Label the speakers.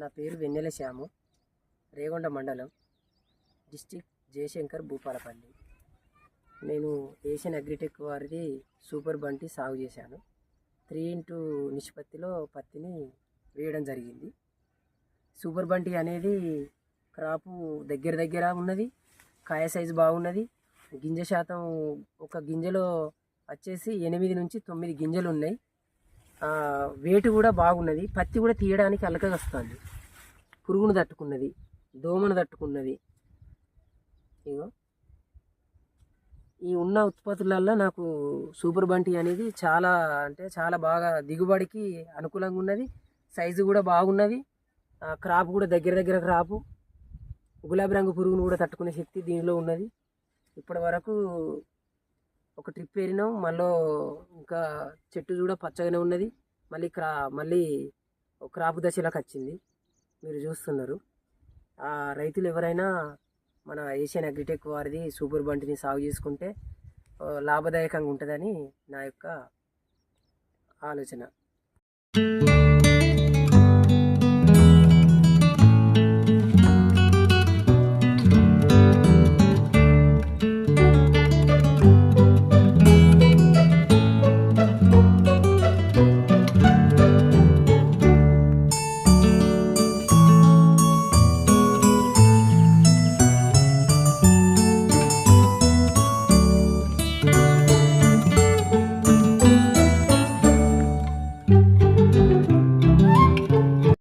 Speaker 1: నా పేరు వెన్నెల శ్యాము, రేగొండ మండలం, డిస్టిక్ జయశంకర్, భూపాలపల్లి. నేను ఏషియన్ అగ్రిటెక్ వారిది సూపర్ బంటి సాగు చేశాను. 3:2 నిష్పత్తిలో పత్తిని వేయడం జరిగింది. సూపర్ బంటి అనేది క్రాపు దగ్గర ఉన్నది, కాయ సైజు బాగున్నది, గింజ శాతం ఒక గింజలో వచ్చేసి 8 నుంచి 9 గింజలు ఉన్నాయి. వేటు కూడా బాగున్నది. పత్తి కూడా తీయడానికి అలకగా వస్తుంది. పురుగును తట్టుకున్నది, దోమను తట్టుకున్నది. ఇగో ఈ ఉన్న ఉత్పత్తులలో నాకు సూపర్ బంటి అనేది చాలా చాలా బాగా దిగుబడికి అనుకూలంగా ఉన్నది. సైజు కూడా బాగున్నది. క్రాప్ కూడా దగ్గర క్రాపు, గులాబీ రంగు పురుగును కూడా తట్టుకునే శక్తి దీనిలో ఉన్నది. ఇప్పటి వరకు ఒక ట్రిప్ వేరినాం. మళ్ళీ ఇంకా చెట్టు కూడా పచ్చగానే ఉన్నది. మళ్ళీ క్రాప్ దశలోకి వచ్చింది. మీరు చూస్తున్నారు. రైతులు ఎవరైనా మన ఏషియన్ అగ్రిటెక్ వారిది సూపర్ బంటిని సాగు చేసుకుంటే లాభదాయకంగా ఉంటుందని నా యొక్క ఆలోచన.